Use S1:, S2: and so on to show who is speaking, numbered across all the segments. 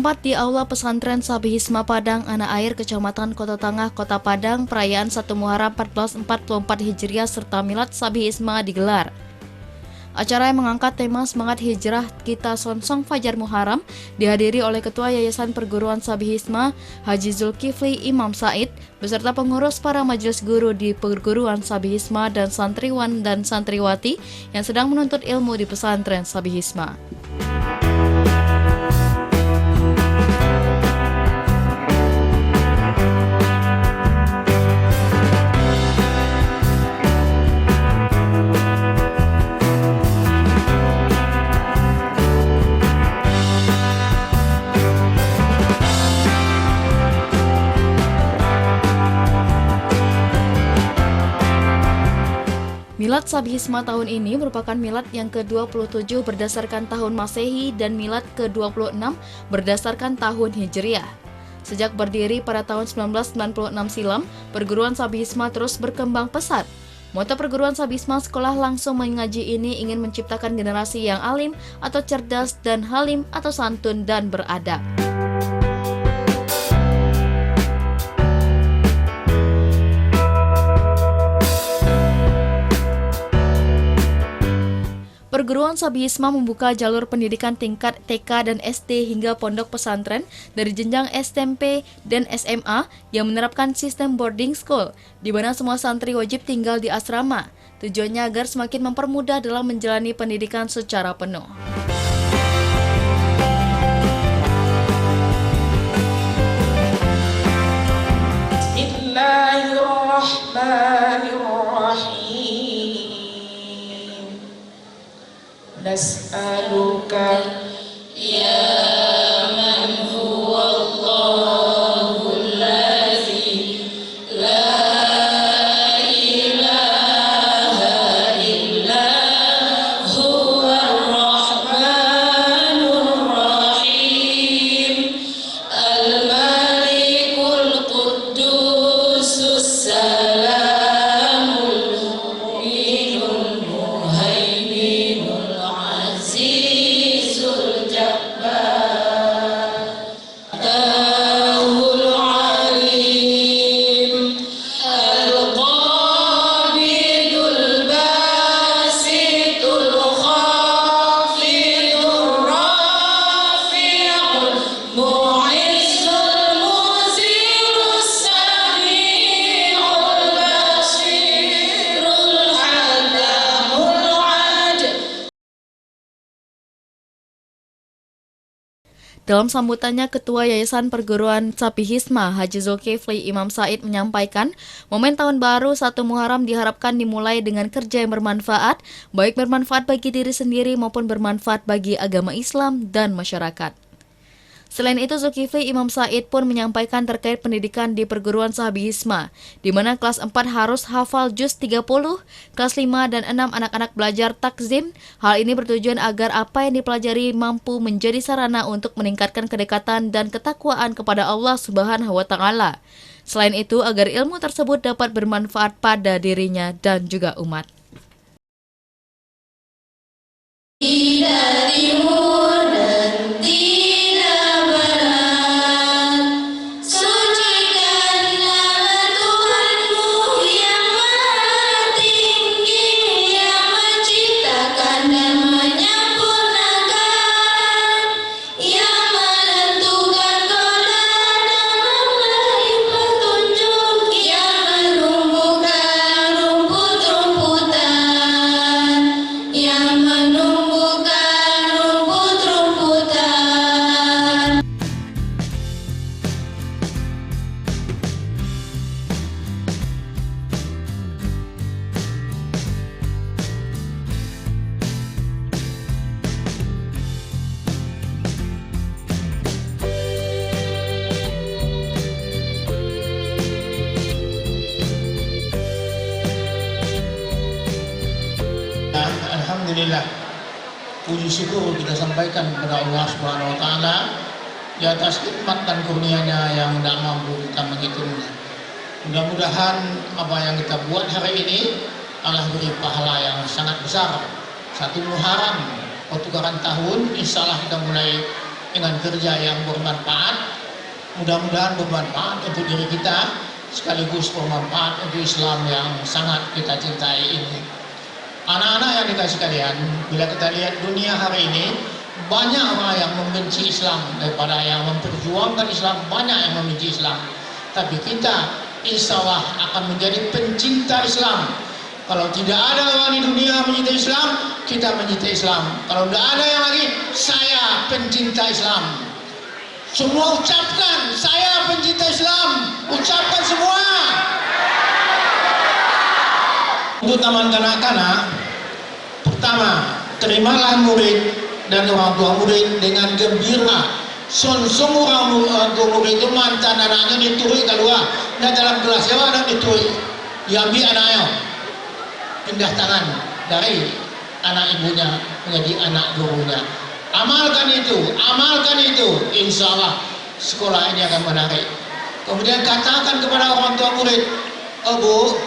S1: Bertempat di Aula Pesantren Sabi Hisma Padang, Anak Air, Kecamatan Kota Tangah, Kota Padang, perayaan 1 Muharram 1444 Hijriah serta Milad Sabi Hisma digelar. Acara yang mengangkat tema Semangat Hijrah Kita Sonsong Fajar Muharram dihadiri oleh Ketua Yayasan Perguruan Sabi Hisma, Haji Zulkifli Imam Said, beserta pengurus para majelis guru di Perguruan Sabi Hisma dan santriwan dan santriwati yang sedang menuntut ilmu di pesantren Sabi Hisma. Milad Sabi Hisma tahun ini merupakan milad yang ke-27 berdasarkan tahun Masehi dan milad ke-26 berdasarkan tahun Hijriah. Sejak berdiri pada tahun 1996 silam, perguruan Sabi Hisma terus berkembang pesat. Moto perguruan Sabi Hisma sekolah langsung mengaji ini ingin menciptakan generasi yang alim atau cerdas dan halim atau santun dan beradab. Perguruan Sabi Hisma membuka jalur pendidikan tingkat TK dan SD hingga pondok pesantren dari jenjang SMP dan SMA yang menerapkan sistem boarding school, di mana semua santri wajib tinggal di asrama. Tujuannya agar semakin mempermudah dalam menjalani pendidikan secara penuh.
S2: Nas'aluka ya man huwa Allahul ladzi la ilaha illa huwa ar-Rahmanur Rahim Al-Malikul Quddusus Salamul Mu'minul Muhaiminul Azizul Jabbar Tahul Alim Al-Qabidul Basitul Khafidul Rafi'ul Mu'izzul Muzirus Sami'ul Basirul Halamul Adil.
S1: Dalam sambutannya, Ketua Yayasan Perguruan Sabi Hisma, Haji Zulkifli Imam Said menyampaikan, momen tahun baru 1 Muharram diharapkan dimulai dengan kerja yang bermanfaat, baik bermanfaat bagi diri sendiri maupun bermanfaat bagi agama Islam dan masyarakat. Selain itu, Zulkifli Imam Said pun menyampaikan terkait pendidikan di Perguruan Sabi Hisma, di mana kelas 4 harus hafal juz 30, kelas 5 dan 6 anak-anak belajar takzim. Hal ini bertujuan agar apa yang dipelajari mampu menjadi sarana untuk meningkatkan kedekatan dan ketakwaan kepada Allah Subhanahu wa Ta'ala. Selain itu, agar ilmu tersebut dapat bermanfaat pada dirinya dan juga umat.
S2: Tidak timur dan tidak barat, sucikan nama Tuhanmu yang maha tinggi, yang menciptakan dan menyempurnakan, yang menentukan qadar dan memberi petunjuk, yang menumbuhkan rumput-rumputan, yang menumbuhkan rumput-rumputan.
S3: Alhamdulillah, puji syukur kita sampaikan kepada Allah Subhanahu wa Ta'ala di atas nikmat dan kurnia-Nya yang tidak mampu kita menghitungnya. Mudah-mudahan apa yang kita buat hari ini Allah beri pahala yang sangat besar. 1 Muharram, pertukaran tahun, insya Allah kita mulai dengan kerja yang bermanfaat. Mudah-mudahan bermanfaat untuk diri kita sekaligus bermanfaat untuk Islam yang sangat kita cintai ini. Anak-anak yang dikasih kalian, bila kita lihat dunia hari ini, banyak orang yang membenci Islam daripada yang memperjuangkan Islam, banyak yang membenci Islam. Tapi kita insya Allah akan menjadi pencinta Islam. Kalau tidak ada orang di dunia mencintai Islam, kita mencintai Islam. Kalau tidak ada yang lagi, saya pencinta Islam. Semua ucapkan, saya pencinta Islam. Ucapkan semua. Untuk taman kanak-kanak, pertama, terimalah murid dan orang tua murid dengan gembira. Semua orang tua murid itu mantan anaknya diturui keluar dan dalam kelas yang ada diturui. Diambil anaknya, pindah tangan dari anak ibunya menjadi anak gurunya. Amalkan itu, insya Allah sekolah ini akan menarik. Kemudian katakan kepada orang tua murid, oh bu,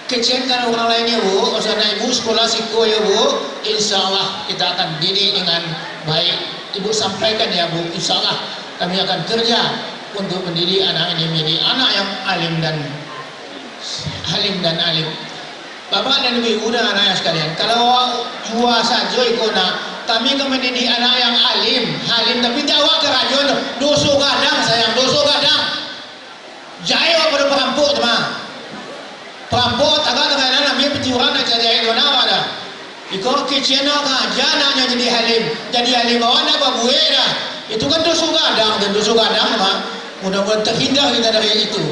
S3: kecilkan orang lainnya bu, usahanya ibu sekolah siko ya bu, insya Allah kita akan didik dengan baik. Ibu sampaikan ya bu, insya Allah kami akan kerja untuk mendidik anak ini menjadi anak yang alim dan alim. Bapak dan ibu dan anak sekalian, kalau jua saja ikona kami akan mendidik anak yang alim, tapi jawab ke rajon, dosa gadang sayang, dosa gadang. Jaya pada perampok teman. Perampok tagak-tagak namanya pencurian aja jaya itu nama dah. Iko kecina aja anaknya jadi halim awan apa buaya dah. Itu kan dosa gadang dan dosa gadang teman. Mudah-mudahan terhindar kita dari itu.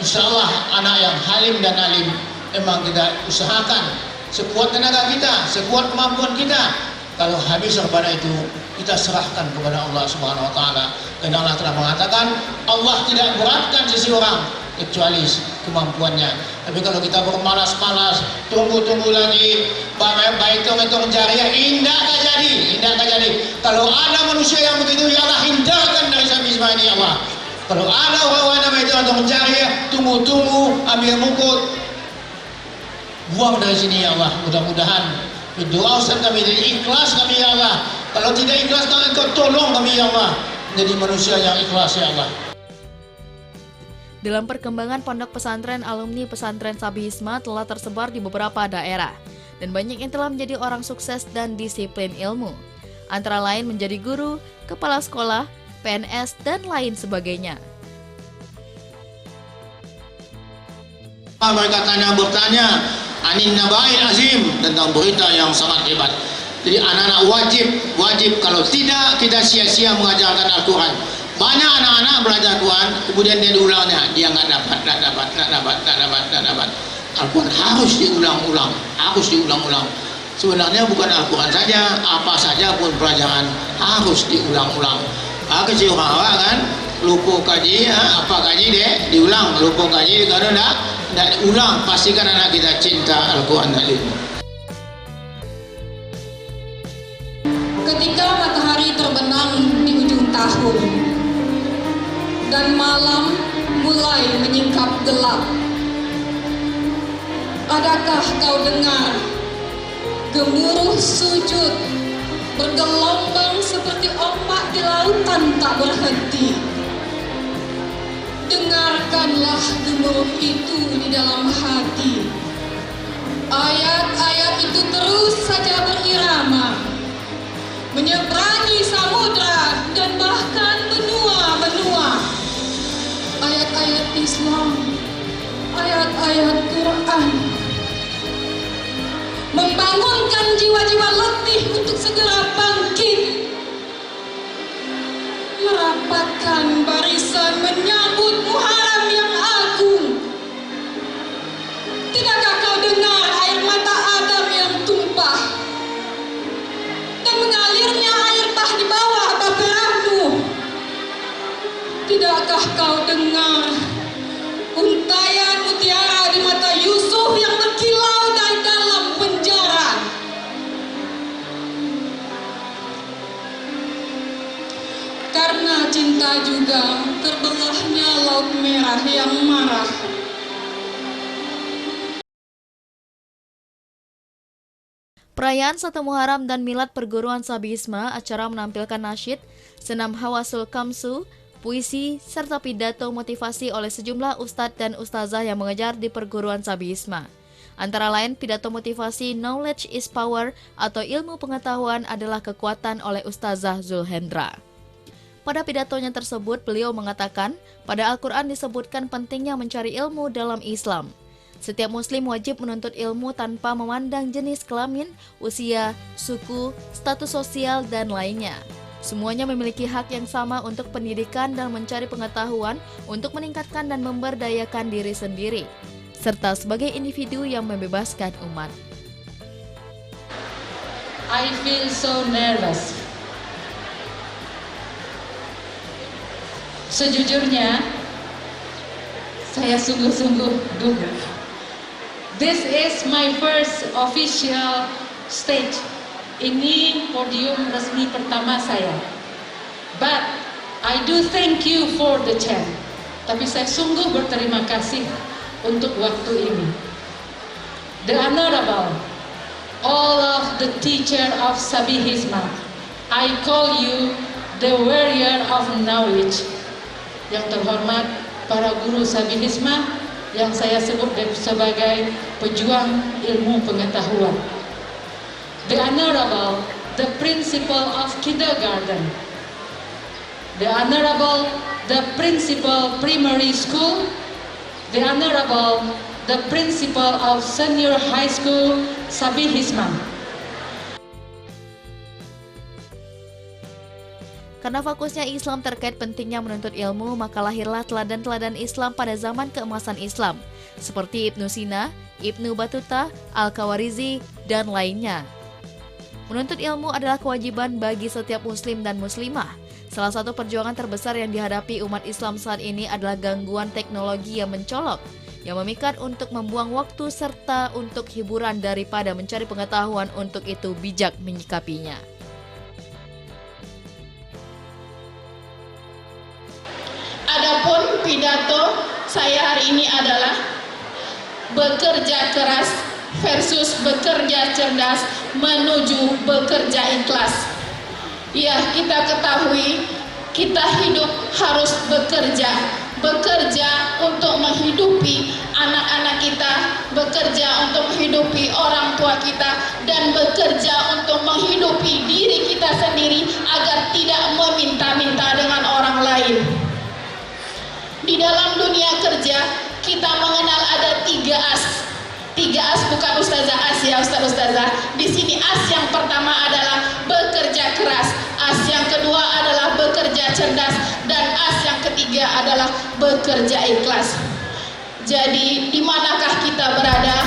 S3: Insya Allah anak yang halim dan alim memang kita usahakan sekuat tenaga kita, sekuat kemampuan kita. Kalau habis daripada itu, kita serahkan kepada Allah Subhanahu wa taala. Karena Allah telah mengatakan, Allah tidak beratkan seseorang kecuali kemampuannya. Tapi kalau kita bermalas-malas, tunggu lagi, baik itu jariah, indah tak jadi. Kalau ada manusia yang begitu, ya Allah hindarkan dari Sabizma ini ya Allah. Kalau ada orang-orang itu untuk jariah, tunggu, ambil mukut, buang dari sini ya Allah. Mudah-mudahan doa Ustaz kami jadi ikhlas kami ya Allah. Kalau tidak ikhlas Engkau tolong kami ya Allah menjadi manusia yang ikhlas ya Allah.
S1: Dalam perkembangan pondok pesantren, alumni pesantren Sabi Hisma telah tersebar di beberapa daerah dan banyak yang telah menjadi orang sukses dan disiplin ilmu. Antara lain menjadi guru, kepala sekolah, PNS, dan lain sebagainya.
S3: Mereka bertanya Anin Nabail Azim tentang berita yang sangat hebat. Jadi anak-anak wajib kalau tidak kita sia-sia mengajarkan Al-Quran. Banyak anak-anak belajar Al-Quran kemudian dia diulangnya, dia nggak dapat. Al-Quran harus diulang-ulang. Sebenarnya bukan Al-Quran saja, apa saja pun pelajaran harus diulang-ulang. Kecil orang kan lupa kaji, apa kaji deh diulang, lupa kaji kalau tidak diulang, pastikan anak kita cinta Al-Quran dan ilmu.
S4: Ketika matahari terbenam di ujung tahun dan malam mulai menyingkap gelap, adakah kau dengar gemuruh sujud bergelombang seperti ombak di lautan tak berhenti? Dengarkanlah gemuruh itu di dalam hati. Ayat-ayat itu terus saja berirama, menyeberangi samudra dan bahkan benua-benua. Ayat-ayat Islam, ayat-ayat Quran, membangunkan jiwa-jiwa letih untuk segera bangkit, merapatkan barisan menyambut Muharram yang agung. Tidakkah kau dengar air mata Adam yang tumpah dan mengalirnya air bah di bawah baperanmu? Tidakkah kau dengar untayan mutiara di mata Yusuf yang berkilau dari dalam penjara? Karena cinta juga terbelahnya laut merah yang marah.
S1: Perayaan 1 Muharram dan Milad perguruan Sabi Hisma, acara menampilkan nasyid senam hawasul kamsu, puisi, serta pidato motivasi oleh sejumlah ustadz dan ustazah yang mengajar di perguruan Sabi Hisma. Antara lain pidato motivasi Knowledge is Power atau ilmu pengetahuan adalah kekuatan oleh Ustazah Zulhendra. Pada pidatonya tersebut, beliau mengatakan, pada Al-Quran disebutkan pentingnya mencari ilmu dalam Islam. Setiap muslim wajib menuntut ilmu tanpa memandang jenis kelamin, usia, suku, status sosial, dan lainnya. Semuanya memiliki hak yang sama untuk pendidikan dan mencari pengetahuan untuk meningkatkan dan memberdayakan diri sendiri, serta sebagai individu yang membebaskan umat.
S5: I feel so nervous. Sejujurnya, saya sungguh-sungguh gugup. This is my first official stage. Ini podium resmi pertama saya. But I do thank you for the chance. Tapi saya sungguh berterima kasih untuk waktu ini. The Honorable, all of the teacher of Sabi Hisma, I call you the warrior of knowledge. Yang terhormat para guru Sabi Hisma yang saya sebut sebagai pejuang ilmu pengetahuan. The Honorable, the principal of kindergarten. The Honorable, the principal primary school. The Honorable, the principal of senior high school Sabi Hisma.
S1: Karena fokusnya Islam terkait pentingnya menuntut ilmu, maka lahirlah teladan-teladan Islam pada zaman keemasan Islam, seperti Ibnu Sina, Ibnu Battuta, Al-Khawarizi, dan lainnya. Menuntut ilmu adalah kewajiban bagi setiap muslim dan muslimah. Salah satu perjuangan terbesar yang dihadapi umat Islam saat ini adalah gangguan teknologi yang mencolok, yang memikat untuk membuang waktu serta untuk hiburan daripada mencari pengetahuan. Untuk itu bijak menyikapinya.
S6: Adapun pidato saya hari ini adalah bekerja keras versus bekerja cerdas menuju bekerja ikhlas. Ya, kita ketahui kita hidup harus bekerja untuk menghidupi anak-anak kita, bekerja untuk menghidupi orang tua kita, dan bekerja untuk menghidupi diri kita sendiri agar tidak meminta-minta dengan orang lain. Di dalam dunia kerja, kita mengenal ada 3 as. 3 as, bukan ustazah as ya, ustazah. Di sini as yang pertama adalah bekerja keras, as yang kedua adalah bekerja cerdas, dan as yang ketiga adalah bekerja ikhlas. Jadi, di manakah kita berada?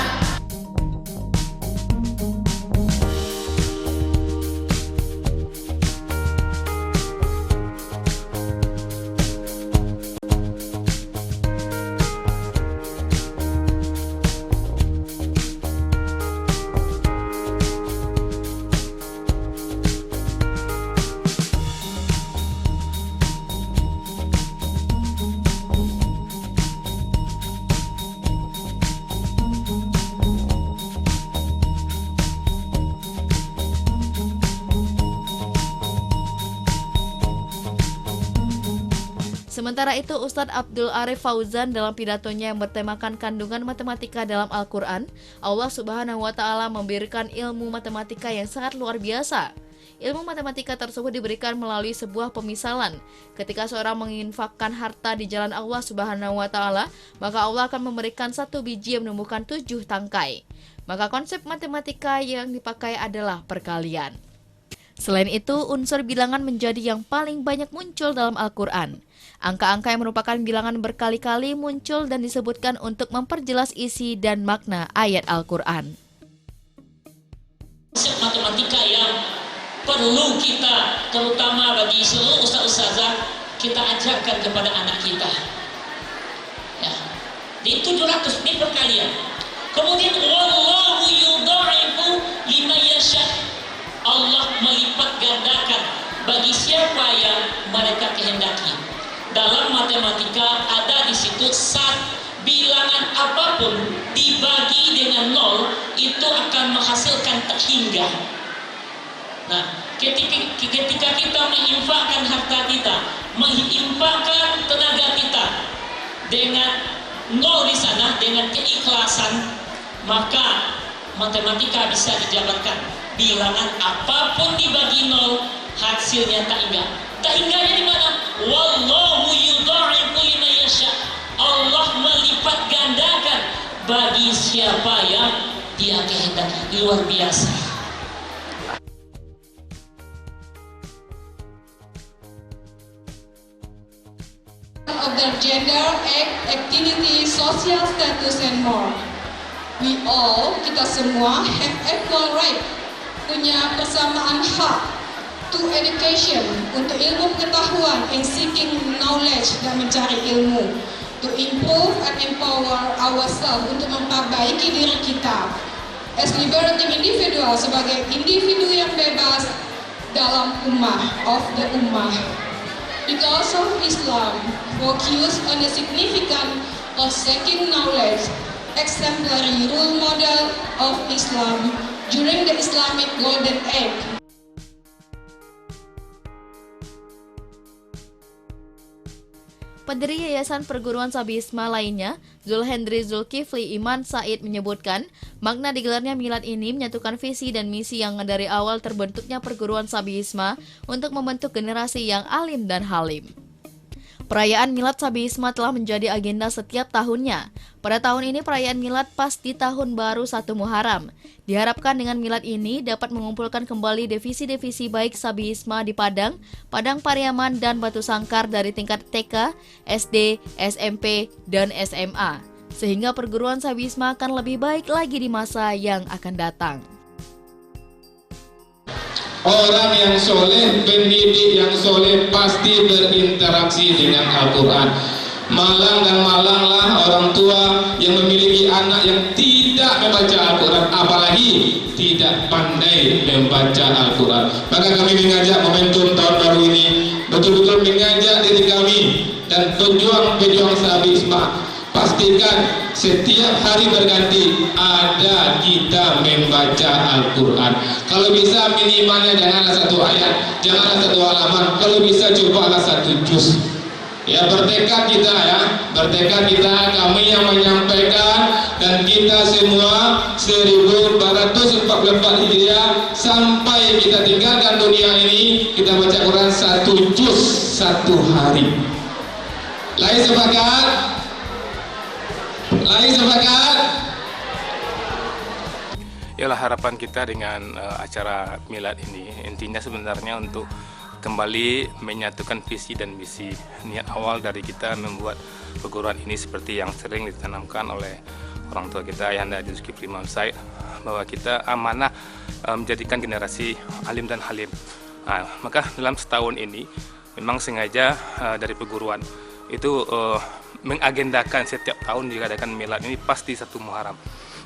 S1: Sementara itu, Ustadz Abdul Arif Fauzan dalam pidatonya yang bertemakan kandungan matematika dalam Al-Quran, Allah Subhanahu wa Ta'ala memberikan ilmu matematika yang sangat luar biasa. Ilmu matematika tersebut diberikan melalui sebuah pemisalan. Ketika seorang menginfakkan harta di jalan Allah Subhanahu wa Ta'ala, maka Allah akan memberikan 1 biji yang menumbuhkan 7 tangkai. Maka konsep matematika yang dipakai adalah perkalian. Selain itu, unsur bilangan menjadi yang paling banyak muncul dalam Al-Quran. Angka-angka yang merupakan bilangan berkali-kali muncul dan disebutkan untuk memperjelas isi dan makna ayat Al-Quran.
S7: Konsep matematika yang perlu kita, terutama bagi seluruh ustaz-ustazah, kita ajarkan kepada anak kita. Ya, di 700 ini perkalian. Kemudian wallahu yudha'ifu liman yasha. Allah melipat gandakan bagi siapa yang mereka kehendaki. Dalam matematika ada di situ bilangan apapun dibagi dengan 0 itu akan menghasilkan tak hingga. Nah, ketika kita menginfakkan harta kita, menginfakkan tenaga kita dengan nol di sana, dengan keikhlasan, maka matematika bisa dijabarkan. Bilangan apapun dibagi nol, hasilnya tak hingga. Tak hingganya di mana? Wallahu yudha'ifu liman yasha. Allah melipat gandakan bagi siapa yang Dia kehendaki. Luar biasa.
S4: Of their gender, activity, social status, and more. We all, kita semua, have equal right, punya persamaan hak to education, untuk ilmu pengetahuan, and seeking knowledge, dan mencari ilmu, to improve and empower ourselves, untuk memperbaiki diri kita, as liberating individual, sebagai individu yang bebas dalam ummah, of the ummah. Because of Islam focus on the significance of seeking knowledge, exemplary role model of Islam during the Islamic Golden Age.
S1: Pendiri Yayasan Perguruan Sabi Hisma lainnya, Zulhendri Zulkifli Iman Said menyebutkan, makna digelarnya milad ini menyatukan visi dan misi yang dari awal terbentuknya Perguruan Sabi Hisma untuk membentuk generasi yang alim dan halim. Perayaan Milad Sabi Hisma telah menjadi agenda setiap tahunnya. Pada tahun ini perayaan Milad pas di tahun baru 1 Muharram. Diharapkan dengan Milad ini dapat mengumpulkan kembali divisi-divisi baik Sabi Hisma di Padang, Padang Pariaman, dan Batu Sangkar dari tingkat TK, SD, SMP, dan SMA. Sehingga perguruan Sabi Hisma akan lebih baik lagi di masa yang akan datang.
S8: Orang yang soleh, pendidik yang soleh pasti berinteraksi dengan Al-Quran. Malang dan malanglah orang tua yang memiliki anak yang tidak membaca Al-Quran, apalagi tidak pandai membaca Al-Quran. Maka kami mengajak momentum tahun baru ini, betul-betul mengajak diri kami dan pejuang-pejuang Sabi Hisma, pastikan setiap hari berganti ada kita membaca Al-Quran. Kalau bisa minimalnya janganlah 1 ayat, janganlah 1 halaman, kalau bisa cobalah 1 juz. Ya, bertekad kita bertekad kita, kami yang menyampaikan, dan kita semua 1444 Hijriah sampai kita tinggalkan dunia ini, kita baca Quran 1 juz 1 hari. Lain sepakat? Lain sepakat?
S9: Yalah, harapan kita dengan acara milad ini intinya sebenarnya untuk kembali menyatukan visi dan misi. Niat awal dari kita membuat perguruan ini seperti yang sering ditanamkan oleh orang tua kita, Ayahanda Zulkifli Imam Said, bahwa kita amanah menjadikan generasi alim dan halim. Maka dalam setahun ini memang sengaja dari perguruan itu mengagendakan setiap tahun diadakan milad ini pasti 1 Muharram.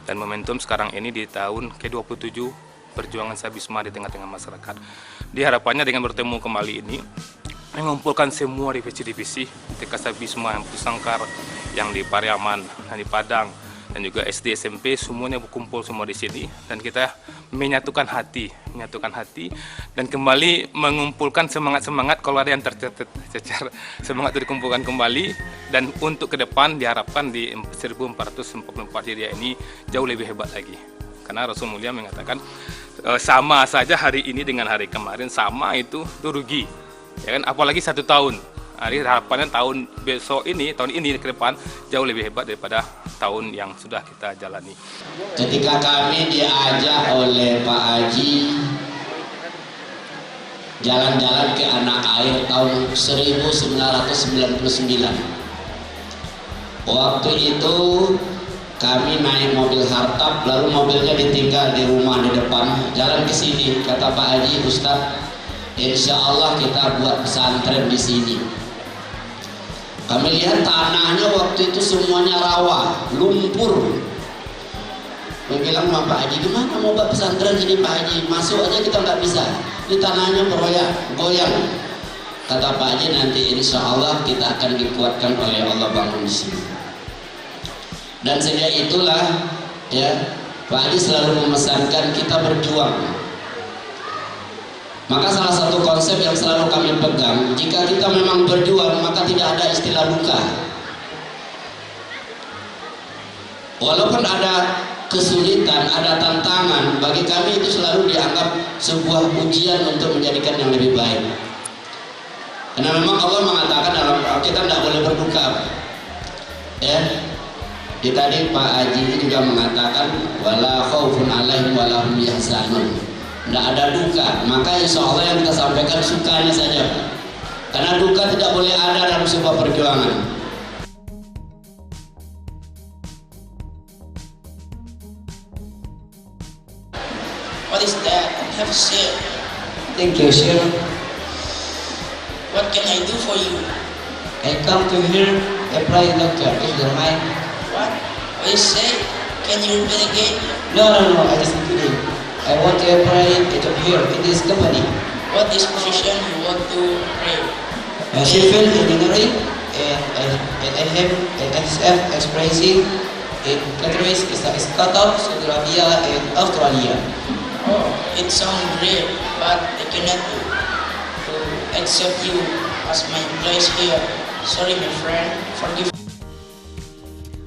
S9: Dan momentum sekarang ini di tahun ke-27 perjuangan Sabi Hisma di tengah-tengah masyarakat. Diharapannya dengan bertemu kembali ini mengumpulkan semua divisi-divisi TK Sabi Hisma yang di Sangkar, yang di Pariaman, yang di Padang, dan juga SD SMP, semuanya berkumpul semua di sini, dan kita menyatukan hati dan kembali mengumpulkan semangat kalau ada yang tercecer, semangat itu dikumpulkan kembali, dan untuk ke depan diharapkan di 1444 Hijriah ini jauh lebih hebat lagi. Karena Rasul Mulia mengatakan sama saja hari ini dengan hari kemarin sama itu rugi, ya kan? Apalagi 1 tahun. Jadi harapannya tahun ini ke depan jauh lebih hebat daripada tahun yang sudah kita jalani.
S10: Ketika kami diajak oleh Pak Haji jalan-jalan ke Anak Air tahun 1999, waktu itu kami naik mobil hartap, lalu mobilnya ditinggal di rumah di depan. Jalan ke sini, kata Pak Haji, Ustadz, insya Allah kita buat pesantren di sini. Kami lihat tanahnya waktu itu semuanya rawa, lumpur. Kami bilang sama Pak Haji, gimana mau buat pesantren sini Pak Haji? Masuk aja kita nggak bisa, ini tanahnya goyang. Kata Pak Haji, nanti insya Allah kita akan dikuatkan oleh Allah bangun di sini. Dan sejak itulah ya Pak Haji selalu memesankan kita berjuang. Maka salah satu konsep yang selalu kami pegang, jika kita memang berjuang maka tidak ada istilah duka. Walaupun ada kesulitan, ada tantangan, bagi kami itu selalu dianggap sebuah ujian untuk menjadikan yang lebih baik. Karena memang Allah mengatakan dalam kita tidak boleh berduka. Ya. Di tadi Pak Haji juga mengatakan wala khaufun 'alaihim wala hum yahzanun. Tidak ada duka, maka insya Allah yang kita sampaikan sukanya saja. Karena duka tidak boleh ada dalam sebuah perjuangan.
S7: What is that? Have a seat.
S10: Thank you, sir.
S7: What can I do for you?
S10: I come to here apply doctor, if you don't mind.
S7: What? What you say? Can you repeat again?
S10: No, I just kidding. I want to apply a job here in this company.
S7: What is position you want to pray?
S10: Civil engineering, and I have an SF experiencing in countries is Qatar, Saudi Arabia, and Australia.
S7: Oh, it sounds great, but I cannot to accept you as my employees here. Sorry, my friend. Forgive.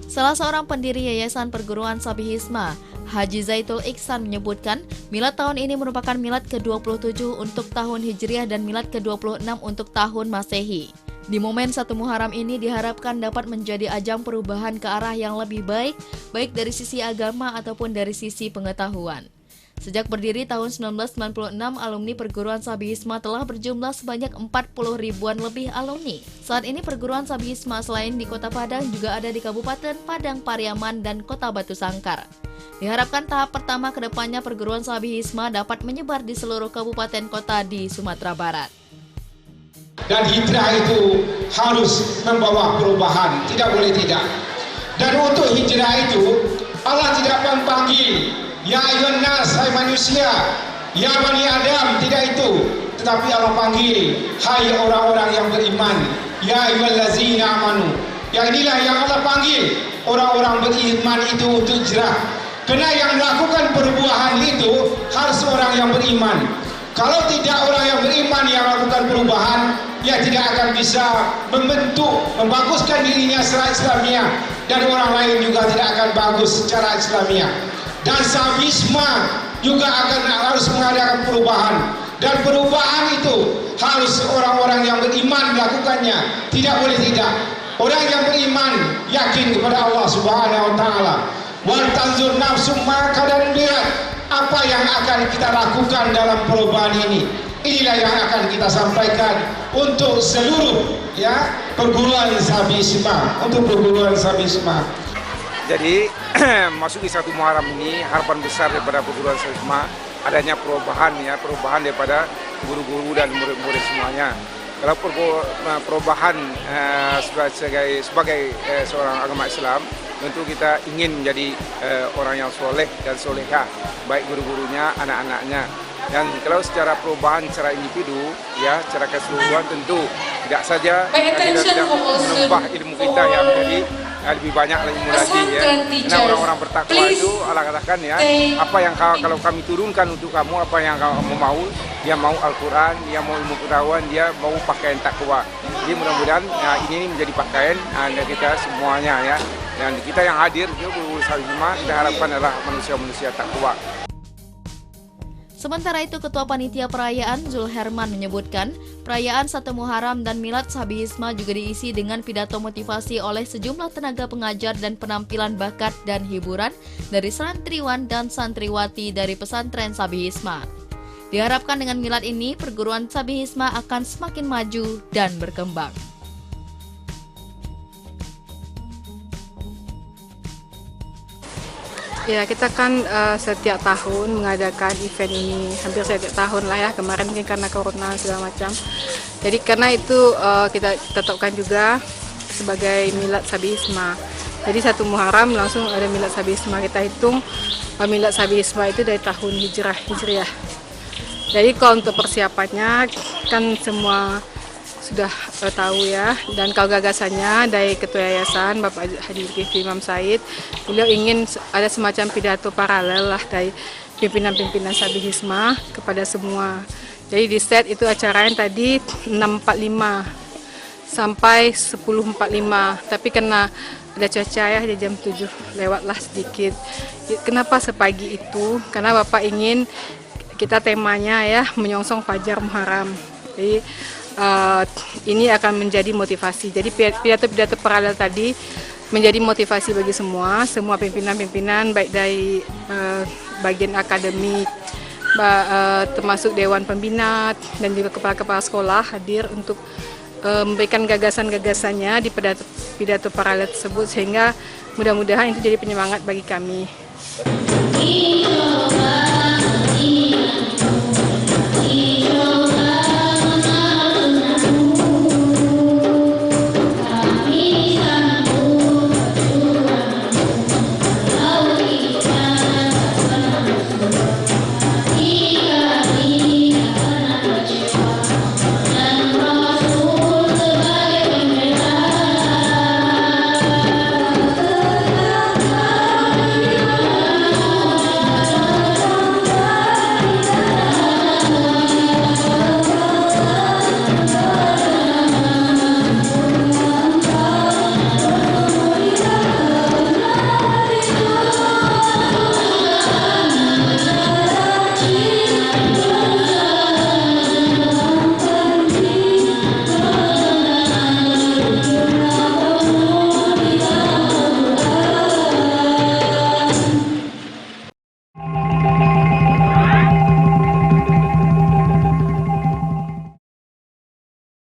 S1: Salah seorang pendiri Yayasan Perguruan Sabi Hisma, Haji Zaitul Iksan menyebutkan, milad tahun ini merupakan milad ke-27 untuk tahun Hijriah dan milad ke-26 untuk tahun Masehi. Di momen 1 Muharram ini diharapkan dapat menjadi ajang perubahan ke arah yang lebih baik, baik dari sisi agama ataupun dari sisi pengetahuan. Sejak berdiri tahun 1996, alumni Perguruan Sabi Hisma telah berjumlah sebanyak 40 ribuan lebih alumni. Saat ini Perguruan Sabi Hisma selain di Kota Padang juga ada di Kabupaten Padang Pariaman dan Kota Batu Sangkar. Diharapkan tahap pertama ke depannya Perguruan Sabi Hisma dapat menyebar di seluruh kabupaten kota di Sumatera Barat.
S3: Dan hijrah itu harus membawa perubahan, tidak boleh tidak. Dan untuk hijrah itu Allah tidak memanggil ya ayyuhan nas, hai manusia, ya bani Adam, tidak itu. Tetapi Allah panggil, hai orang-orang yang beriman, ya ayyuhallazina amanu. Yang inilah yang Allah panggil, orang-orang beriman itu untuk hijrah. Karena yang melakukan perubahan itu harus orang yang beriman. Kalau tidak orang yang beriman yang melakukan perubahan, ya tidak akan bisa membentuk, membaguskan dirinya secara Islamiah, dan orang lain juga tidak akan bagus secara Islamiah. Dan Sabi Hisma juga harus mengadakan perubahan, dan perubahan itu harus orang-orang yang beriman melakukannya, tidak boleh tidak. Orang yang beriman yakin kepada Allah Subhanahu wa taala. Wal tanzur nafsum ma qadan birat, apa yang akan kita lakukan dalam perubahan ini. Inilah yang akan kita sampaikan untuk seluruh perguruan Sabi Hisma, untuk perguruan Sabi Hisma.
S11: Jadi masuki 1 Muharram ini harapan besar daripada perguruan Sabi Hisma adanya perubahan daripada guru-guru dan murid-murid semuanya. Kalau perubahan sebagai seorang agama Islam, tentu kita ingin menjadi orang yang soleh dan solehah, baik guru-gurunya, anak-anaknya. Dan kalau secara perubahan secara individu, secara keseluruhan tentu tidak saja kita tidak menambah ilmu kita yang menjadi lebih banyak ilmu lagi Karena orang-orang bertakwa itu Allah katakan apa yang kalau kami turunkan untuk kamu, apa yang kamu mau, dia mau Al-Quran, dia mau ilmu pengetahuan, dia mau pakaian takwa. Jadi mudah-mudahan ini menjadi pakaian kita semuanya Dan kita yang hadir di Perguruan Sabi Hisma kita harapkan adalah manusia-manusia takwa.
S1: Sementara itu, Ketua Panitia Perayaan Zul Herman menyebutkan, perayaan 1 Muharram dan Milad Sabi Hisma juga diisi dengan pidato motivasi oleh sejumlah tenaga pengajar dan penampilan bakat dan hiburan dari santriwan dan santriwati dari pesantren Sabi Hisma. Diharapkan dengan milad ini, perguruan Sabi Hisma akan semakin maju dan berkembang.
S12: Ya, kita kan setiap tahun mengadakan event ini, hampir setiap tahun lah kemarin mungkin karena corona segala macam. Jadi karena itu kita tetapkan juga sebagai milad Sabi Hisma. Jadi 1 Muharram langsung ada milad Sabi Hisma, kita hitung milad Sabi Hisma itu dari tahun Hijriah. Jadi kalau untuk persiapannya kan semua sudah tahu dan kalau gagasannya dari Ketua Yayasan Bapak Haji Zulkifli Imam Said, beliau ingin ada semacam pidato paralel dari pimpinan-pimpinan Sabi Hisma kepada semua. Jadi di set itu acaranya tadi 6.45 sampai 10.45, tapi karena ada cuaca ya, di jam 7 lewatlah sedikit. Kenapa sepagi itu? Karena Bapak ingin kita temanya ya menyongsong Fajar Muharram. Jadi ini akan menjadi motivasi. Jadi pidato-pidato paralel tadi menjadi motivasi bagi semua pimpinan-pimpinan baik dari bagian akademik, termasuk Dewan Pembina dan juga kepala-kepala sekolah hadir untuk memberikan gagasan-gagasannya di pidato paralel tersebut, sehingga mudah-mudahan itu jadi penyemangat bagi kami.